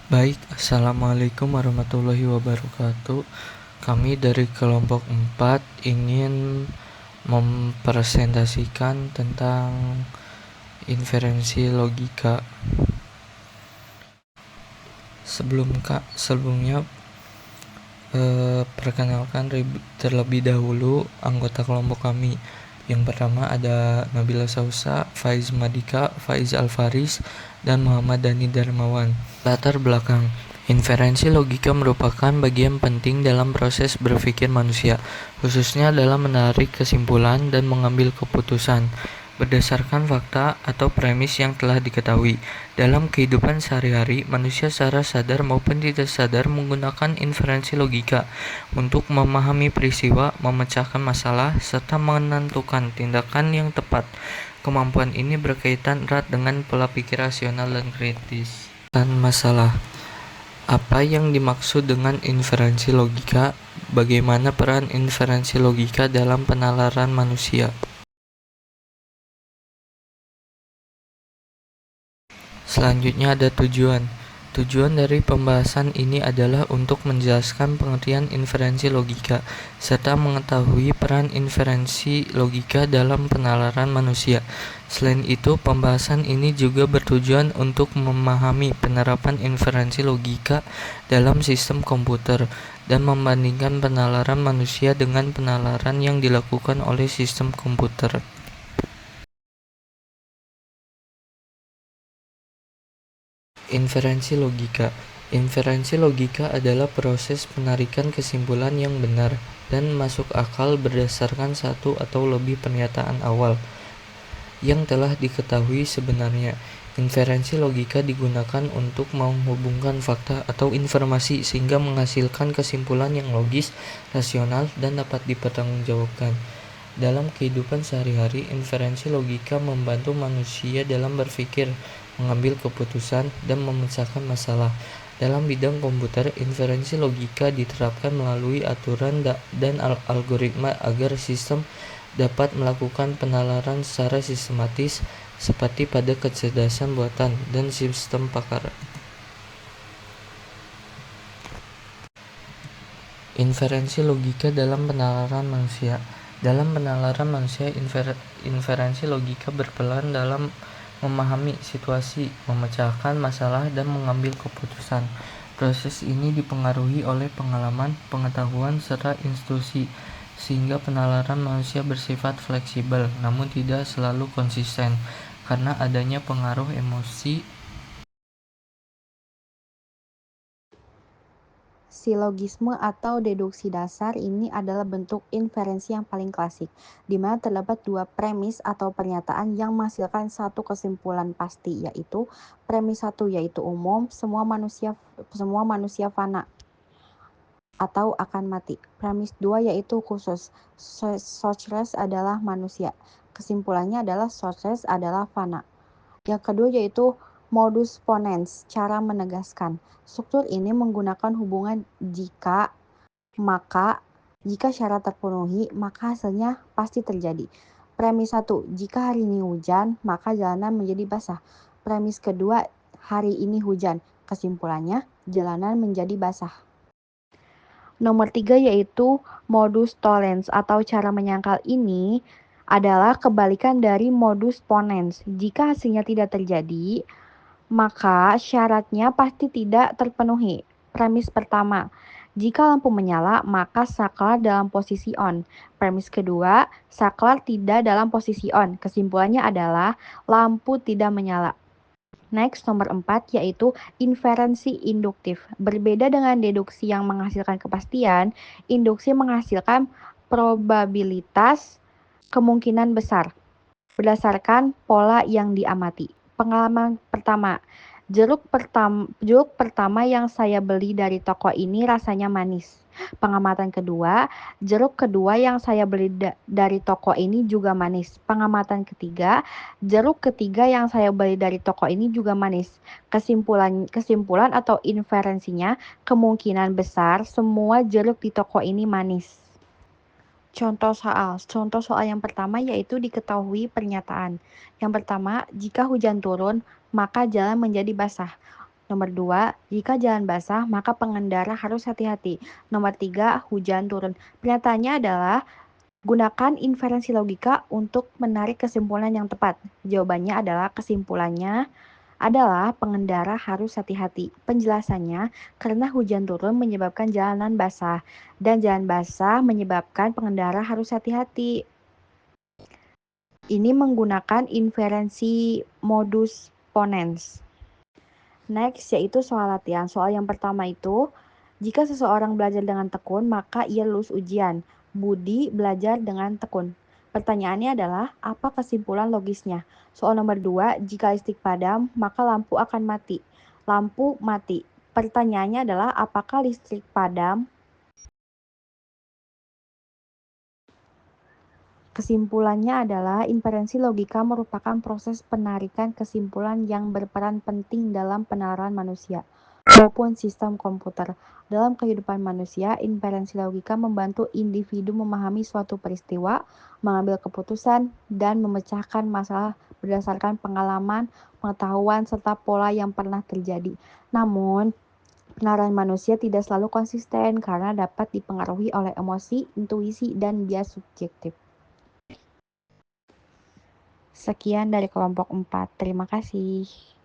Baik, Assalamualaikum warahmatullahi wabarakatuh. Kami dari kelompok 4 ingin mempresentasikan tentang inferensi logika. Sebelumnya perkenalkan terlebih dahulu anggota kelompok kami. Yang pertama ada Nabila Sausa, Faiz Madika, Faiz Alfaris, dan Muhammad Dani Darmawan. Latar belakang: inferensi logika merupakan bagian penting dalam proses berpikir manusia, khususnya dalam menarik kesimpulan dan mengambil keputusan berdasarkan fakta atau premis yang telah diketahui. Dalam kehidupan sehari-hari, manusia secara sadar maupun tidak sadar menggunakan inferensi logika untuk memahami peristiwa, memecahkan masalah, serta menentukan tindakan yang tepat. Kemampuan ini berkaitan erat dengan pola pikir rasional dan kritis. Dan masalah. Apa yang dimaksud dengan inferensi logika? Bagaimana peran inferensi logika dalam penalaran manusia? Selanjutnya ada tujuan. Tujuan dari pembahasan ini adalah untuk menjelaskan pengertian inferensi logika, serta mengetahui peran inferensi logika dalam penalaran manusia. Selain itu, pembahasan ini juga bertujuan untuk memahami penerapan inferensi logika dalam sistem komputer dan membandingkan penalaran manusia dengan penalaran yang dilakukan oleh sistem komputer. Inferensi logika. Inferensi logika adalah proses penarikan kesimpulan yang benar dan masuk akal berdasarkan satu atau lebih pernyataan awal yang telah diketahui sebenarnya. Inferensi logika digunakan untuk menghubungkan fakta atau informasi sehingga menghasilkan kesimpulan yang logis, rasional, dan dapat dipertanggungjawabkan. Dalam kehidupan sehari-hari, inferensi logika membantu manusia dalam berpikir, mengambil keputusan, dan memecahkan masalah. Dalam bidang komputer, inferensi logika diterapkan melalui aturan dan algoritma agar sistem dapat melakukan penalaran secara sistematis seperti pada kecerdasan buatan dan sistem pakar. Inferensi logika dalam penalaran manusia. Dalam penalaran manusia, inferensi logika berperan dalam memahami situasi, memecahkan masalah, dan mengambil keputusan. Proses ini dipengaruhi oleh pengalaman, pengetahuan, serta intuisi, sehingga penalaran manusia bersifat fleksibel, namun tidak selalu konsisten, karena adanya pengaruh emosi. Silogisme atau deduksi dasar ini adalah bentuk inferensi yang paling klasik, di mana terdapat dua premis atau pernyataan yang menghasilkan satu kesimpulan pasti, yaitu premis satu yaitu umum, semua manusia fana atau akan mati. Premis dua yaitu khusus, Socrates adalah manusia. Kesimpulannya adalah Socrates adalah fana. Yang kedua yaitu modus ponens, cara menegaskan. Struktur ini menggunakan hubungan jika, maka, jika syarat terpenuhi, maka hasilnya pasti terjadi. Premis 1, jika hari ini hujan, maka jalanan menjadi basah. Premis kedua, hari ini hujan. Kesimpulannya, jalanan menjadi basah. Nomor 3 yaitu modus tollens atau cara menyangkal ini adalah kebalikan dari modus ponens. Jika hasilnya tidak terjadi, maka syaratnya pasti tidak terpenuhi. Premis pertama, jika lampu menyala, maka saklar dalam posisi on. Premis kedua, saklar tidak dalam posisi on. Kesimpulannya adalah lampu tidak menyala. Next, nomor 4, yaitu inferensi induktif. Berbeda dengan deduksi yang menghasilkan kepastian, induksi menghasilkan probabilitas kemungkinan besar berdasarkan pola yang diamati. Pengalaman pertama, jeruk pertama yang saya beli dari toko ini rasanya manis. Pengamatan kedua, jeruk kedua yang saya beli dari toko ini juga manis. Pengamatan ketiga, jeruk ketiga yang saya beli dari toko ini juga manis. Kesimpulan atau inferensinya, kemungkinan besar semua jeruk di toko ini manis. Contoh soal yang pertama yaitu diketahui pernyataan. Yang pertama, jika hujan turun, maka jalan menjadi basah. Nomor 2, jika jalan basah, maka pengendara harus hati-hati. Nomor 3, hujan turun. Pernyataannya adalah gunakan inferensi logika untuk menarik kesimpulan yang tepat. Jawabannya adalah kesimpulannya adalah pengendara harus hati-hati. Penjelasannya, karena hujan turun menyebabkan jalanan basah, dan jalan basah menyebabkan pengendara harus hati-hati. Ini menggunakan inferensi modus ponens. Next, yaitu soal latihan. Soal yang pertama itu, jika seseorang belajar dengan tekun, maka ia lulus ujian. Budi belajar dengan tekun. Pertanyaannya adalah, apa kesimpulan logisnya? Soal nomor 2, jika listrik padam, maka lampu akan mati. Lampu mati. Pertanyaannya adalah, apakah listrik padam? Kesimpulannya adalah inferensi logika merupakan proses penarikan kesimpulan yang berperan penting dalam penalaran manusia maupun sistem komputer. Dalam kehidupan manusia, inferensi logika membantu individu memahami suatu peristiwa, mengambil keputusan, dan memecahkan masalah berdasarkan pengalaman, pengetahuan, serta pola yang pernah terjadi. Namun, penalaran manusia tidak selalu konsisten karena dapat dipengaruhi oleh emosi, intuisi, dan bias subjektif. Sekian dari kelompok 4. Terima kasih.